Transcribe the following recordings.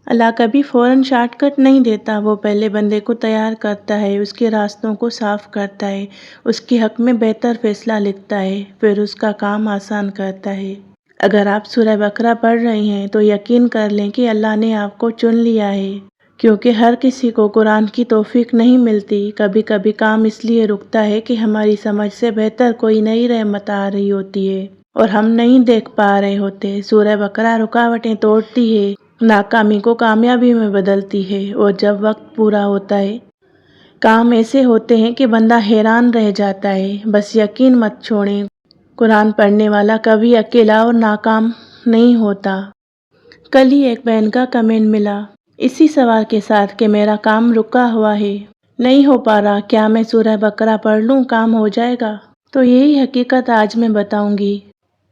اللہ کبھی فوراً short cut نہیں دیتا، وہ پہلے بندے کو تیار کرتا ہے، اس کے راستوں کو صاف کرتا ہے، اس کے حق میں بہتر فیصلہ لکھتا ہے، پھر اس کا کام آسان کرتا ہے۔ اگر آپ سورہ بقرہ پڑھ رہے ہیں تو یقین کر لیں کہ اللہ نے آپ کو چن لیا ہے، کیونکہ ہر کسی کو قرآن کی توفیق نہیں ملتی۔ کبھی کبھی کام اس لیے رکتا ہے کہ ہماری سمجھ سے بہتر کوئی نئی رحمت آ رہی ہوتی ہے اور ہم نہیں دیکھ پا رہے ہوتے۔ سورہ بقرہ رکاوٹیں توڑتی ہے، ناکامی کو کامیابی میں بدلتی ہے، اور جب وقت پورا ہوتا ہے کام ایسے ہوتے ہیں کہ بندہ حیران رہ جاتا ہے۔ بس یقین مت چھوڑیں، قرآن پڑھنے والا کبھی اکیلا اور ناکام نہیں ہوتا۔ کل ہی ایک بہن کا کمنٹ ملا اسی سوال کے ساتھ کہ میرا کام رکا ہوا ہے، نہیں ہو پا رہا، کیا میں سورہ بقرہ پڑھ لوں، کام ہو جائے گا؟ تو یہی حقیقت آج میں بتاؤں گی۔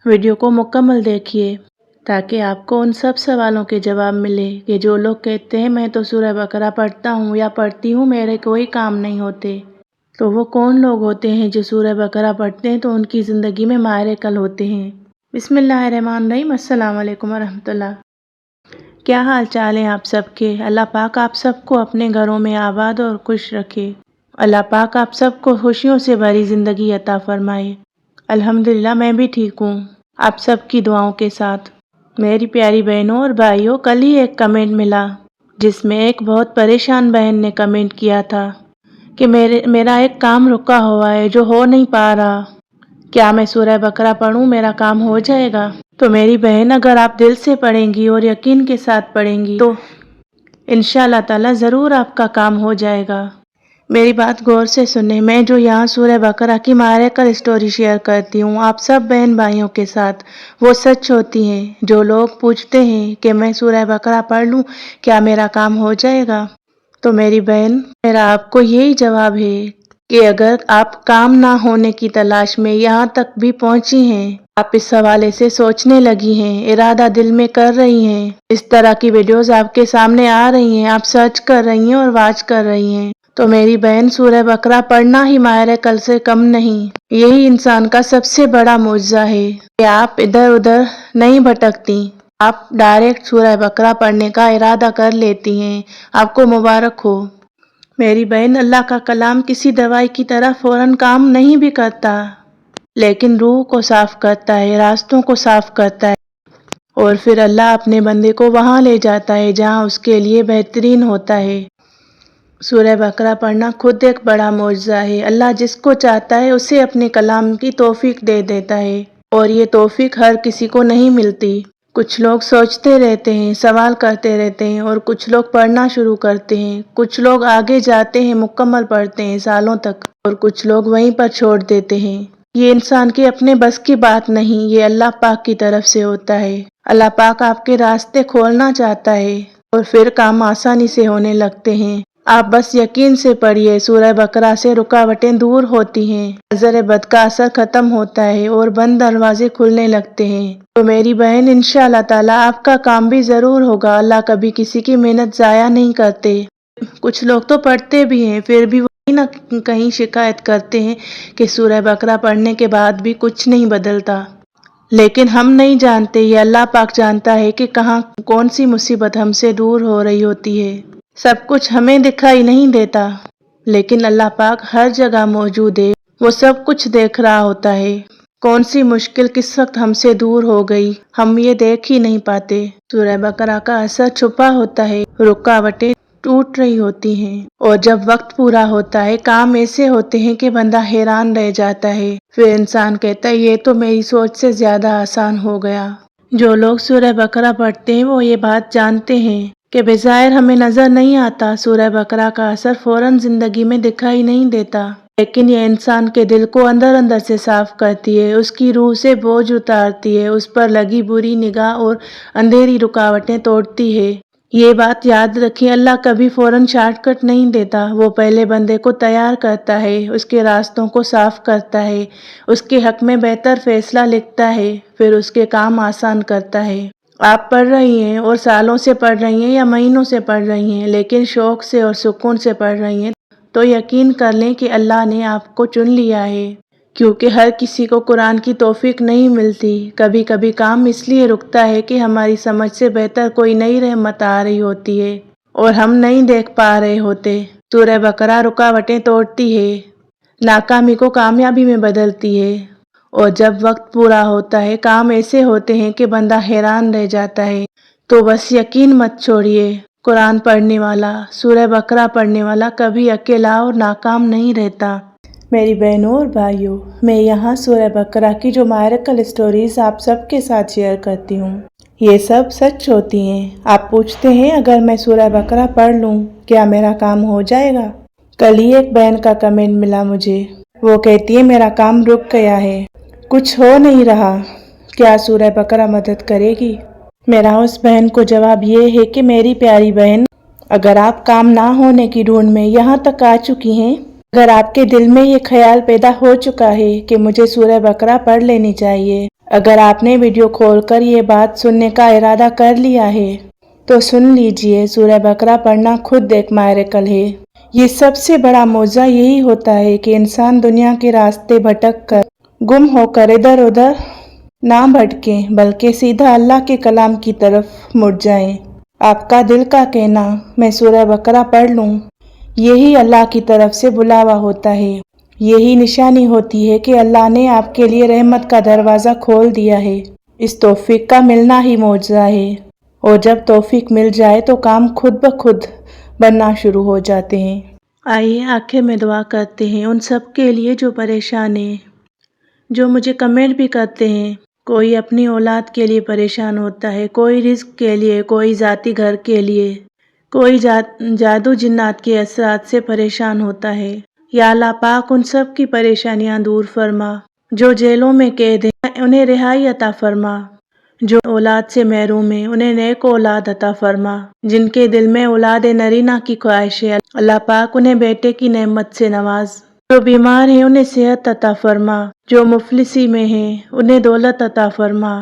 ویڈیو کو مکمل دیکھیے تاکہ آپ کو ان سب سوالوں کے جواب ملے کہ جو لوگ کہتے ہیں میں تو سورہ بقرہ پڑھتا ہوں یا پڑھتی ہوں، میرے کوئی کام نہیں ہوتے، تو وہ کون لوگ ہوتے ہیں جو سورہ بقرہ پڑھتے ہیں تو ان کی زندگی میں میریکل ہوتے ہیں۔ بسم اللہ الرحمن الرحیم۔ السلام علیکم ورحمۃ اللہ۔ کیا حال چال ہیں آپ سب کے؟ اللہ پاک آپ سب کو اپنے گھروں میں آباد اور خوش رکھے۔ اللہ پاک آپ سب کو خوشیوں سے بھری زندگی عطا فرمائے۔ الحمدللہ میں بھی ٹھیک ہوں، آپ سب کی دعاؤں کے ساتھ۔ میری پیاری بہنوں اور بھائیوں، کل ہی ایک کمنٹ ملا جس میں ایک بہت پریشان بہن نے کمنٹ کیا تھا کہ میرا ایک کام رکا ہوا ہے جو ہو نہیں پا رہا، کیا میں سورہ بقرہ پڑھوں، میرا کام ہو جائے گا؟ تو میری بہن، اگر آپ دل سے پڑھیں گی اور یقین کے ساتھ پڑھیں گی تو انشاءاللہ تعالی ضرور آپ کا کام ہو جائے گا۔ میری بات غور سے سنیں، میں جو یہاں سورہ بقرہ کی میریکل اسٹوری شیئر کرتی ہوں آپ سب بہن بھائیوں کے ساتھ، وہ سچ ہوتی ہیں۔ جو لوگ پوچھتے ہیں کہ میں سورہ بقرہ پڑھ لوں، کیا میرا کام ہو جائے گا؟ تو میری بہن، میرا آپ کو یہی جواب ہے کہ اگر آپ کام نہ ہونے کی تلاش میں یہاں تک بھی پہنچی ہیں، آپ اس حوالے سے سوچنے لگی ہیں، ارادہ دل میں کر رہی ہیں، اس طرح کی ویڈیوز آپ کے سامنے آ رہی ہیں، آپ سرچ کر رہی ہیں اور واچ کر رہی ہیں، تو میری بہن سورہ بقرہ پڑھنا ہی میریکل سے کم نہیں، یہی انسان کا سب سے بڑا معجزہ ہے کہ آپ ادھر ادھر نہیں بھٹکتی، آپ ڈائریکٹ سورہ بقرہ پڑھنے کا ارادہ کر لیتی ہیں۔ آپ کو مبارک ہو میری بہن۔ اللہ کا کلام کسی دوائی کی طرح فوراً کام نہیں بھی کرتا، لیکن روح کو صاف کرتا ہے، راستوں کو صاف کرتا ہے، اور پھر اللہ اپنے بندے کو وہاں لے جاتا ہے جہاں اس کے لیے بہترین ہوتا ہے۔ سورہ بقرہ پڑھنا خود ایک بڑا معجزہ ہے۔ اللہ جس کو چاہتا ہے اسے اپنے کلام کی توفیق دے دیتا ہے، اور یہ توفیق ہر کسی کو نہیں ملتی۔ کچھ لوگ سوچتے رہتے ہیں، سوال کرتے رہتے ہیں، اور کچھ لوگ پڑھنا شروع کرتے ہیں، کچھ لوگ آگے جاتے ہیں، مکمل پڑھتے ہیں سالوں تک، اور کچھ لوگ وہیں پر چھوڑ دیتے ہیں۔ یہ انسان کے اپنے بس کی بات نہیں، یہ اللہ پاک کی طرف سے ہوتا ہے۔ اللہ پاک آپ کے راستے کھولنا چاہتا ہے اور پھر کام آسانی سے ہونے لگتے ہیں۔ آپ بس یقین سے پڑھیے، سورہ بقرہ سے رکاوٹیں دور ہوتی ہیں، نظر بد کا اثر ختم ہوتا ہے اور بند دروازے کھلنے لگتے ہیں۔ تو میری بہن، انشاءاللہ تعالیٰ آپ کا کام بھی ضرور ہوگا۔ اللہ کبھی کسی کی محنت ضائع نہیں کرتے۔ کچھ لوگ تو پڑھتے بھی ہیں، پھر بھی وہی نہ کہیں شکایت کرتے ہیں کہ سورہ بقرہ پڑھنے کے بعد بھی کچھ نہیں بدلتا، لیکن ہم نہیں جانتے، یہ اللہ پاک جانتا ہے کہ کہاں کون سی مصیبت ہم سے دور ہو رہی ہوتی ہے۔ سب کچھ ہمیں دکھائی نہیں دیتا، لیکن اللہ پاک ہر جگہ موجود ہے، وہ سب کچھ دیکھ رہا ہوتا ہے۔ کون سی مشکل کس وقت ہم سے دور ہو گئی، ہم یہ دیکھ ہی نہیں پاتے۔ سورہ بقرہ کا اثر چھپا ہوتا ہے، رکاوٹیں ٹوٹ رہی ہوتی ہیں، اور جب وقت پورا ہوتا ہے کام ایسے ہوتے ہیں کہ بندہ حیران رہ جاتا ہے، پھر انسان کہتا ہے یہ تو میری سوچ سے زیادہ آسان ہو گیا۔ جو لوگ سورہ بقرہ پڑھتے ہیں وہ یہ بات جانتے ہیں کہ بظاہر ہمیں نظر نہیں آتا، سورہ بقرہ کا اثر فوراً زندگی میں دکھائی نہیں دیتا، لیکن یہ انسان کے دل کو اندر اندر سے صاف کرتی ہے، اس کی روح سے بوجھ اتارتی ہے، اس پر لگی بری نگاہ اور اندھیری رکاوٹیں توڑتی ہے۔ یہ بات یاد رکھیں، اللہ کبھی فوراً شارٹ کٹ نہیں دیتا، وہ پہلے بندے کو تیار کرتا ہے، اس کے راستوں کو صاف کرتا ہے، اس کے حق میں بہتر فیصلہ لکھتا ہے، پھر اس کے کام آسان کرتا ہے۔ آپ پڑھ رہی ہیں اور سالوں سے پڑھ رہی ہیں یا مہینوں سے پڑھ رہی ہیں، لیکن شوق سے اور سکون سے پڑھ رہی ہیں، تو یقین کر لیں کہ اللہ نے آپ کو چن لیا ہے، کیونکہ ہر کسی کو قرآن کی توفیق نہیں ملتی۔ کبھی کبھی کام اس لیے رکتا ہے کہ ہماری سمجھ سے بہتر کوئی نئی رحمت آ رہی ہوتی ہے اور ہم نہیں دیکھ پا رہے ہوتے۔ سورہ بقرہ رکاوٹیں توڑتی ہے، ناکامی کو کامیابی میں بدلتی ہے، اور جب وقت پورا ہوتا ہے کام ایسے ہوتے ہیں کہ بندہ حیران رہ جاتا ہے۔ تو بس یقین مت چھوڑیے، قرآن پڑھنے والا، سورہ بقرہ پڑھنے والا کبھی اکیلا اور ناکام نہیں رہتا۔ میری بہنوں اور بھائیوں، میں یہاں سورہ بقرہ کی جو میریکل اسٹوریز آپ سب کے ساتھ شیئر کرتی ہوں، یہ سب سچ ہوتی ہیں۔ آپ پوچھتے ہیں اگر میں سورہ بقرہ پڑھ لوں کیا میرا کام ہو جائے گا؟ کل ہی ایک بہن کا کمنٹ ملا مجھے، وہ کہتی ہے میرا کام رک گیا ہے، کچھ ہو نہیں رہا، کیا سورہ بقرہ مدد کرے گی؟ میرا اس بہن کو جواب یہ ہے کہ میری پیاری بہن، اگر آپ کام نہ ہونے کی ڈھونڈ میں یہاں تک آ چکی ہیں، اگر آپ کے دل میں یہ خیال پیدا ہو چکا ہے کہ مجھے سورہ بقرہ پڑھ لینی چاہیے، اگر آپ نے ویڈیو کھول کر یہ بات سننے کا ارادہ کر لیا ہے تو سن لیجئے، سورہ بقرہ پڑھنا خود ایک میریکل ہے۔ یہ سب سے بڑا معجزہ یہی ہوتا ہے کہ انسان دنیا کے راستے بھٹک کر، گم ہو کر ادھر ادھر نہ بھٹکیں بلکہ سیدھا اللہ کے کلام کی طرف مڑ جائیں۔ آپ کا دل کا کہنا میں سورہ بقرہ پڑھ لوں، یہی اللہ کی طرف سے بلاوا ہوتا ہے، یہی نشانی ہوتی ہے کہ اللہ نے آپ کے لیے رحمت کا دروازہ کھول دیا ہے۔ اس توفیق کا ملنا ہی معجزہ ہے، اور جب توفیق مل جائے تو کام خود بخود بننا شروع ہو جاتے ہیں۔ آئیے آخر میں دعا کرتے ہیں ان سب کے لیے جو پریشان ہیں، جو مجھے کمنٹ بھی کرتے ہیں۔ کوئی اپنی اولاد کے لیے پریشان ہوتا ہے، کوئی رزق کے لیے، کوئی ذاتی گھر کے لیے، کوئی جادو جنات کے اثرات سے پریشان ہوتا ہے۔ یا اللہ پاک ان سب کی پریشانیاں دور فرما، جو جیلوں میں قید ہیں انہیں رہائی عطا فرما، جو اولاد سے محروم ہیں انہیں نیک اولاد عطا فرما، جن کے دل میں اولاد نرینہ کی خواہش ہے اللہ پاک انہیں بیٹے کی نعمت سے نواز، جو بیمار ہیں انہیں صحت عطا فرما، جو مفلسی میں ہیں انہیں دولت عطا فرما،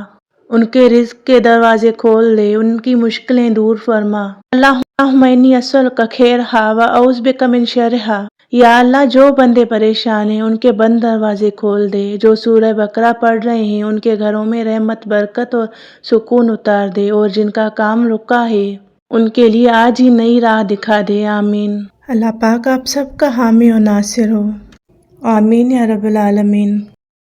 ان کے رزق کے دروازے کھول دے، ان کی مشکلیں دور فرما۔ اللہم انی اسألک خیرہا و اعوذ بک من شرہا۔ یا اللہ جو بندے پریشان ہیں ان کے بند دروازے کھول دے، جو سورہ بقرہ پڑھ رہے ہیں ان کے گھروں میں رحمت، برکت اور سکون اتار دے، اور جن کا کام رکا ہے ان کے لیے آج ہی نئی راہ دکھا دے۔ آمین۔ اللہ پاک آپ سب کا حامی و ناصر ہو، آمین یا رب العالمین۔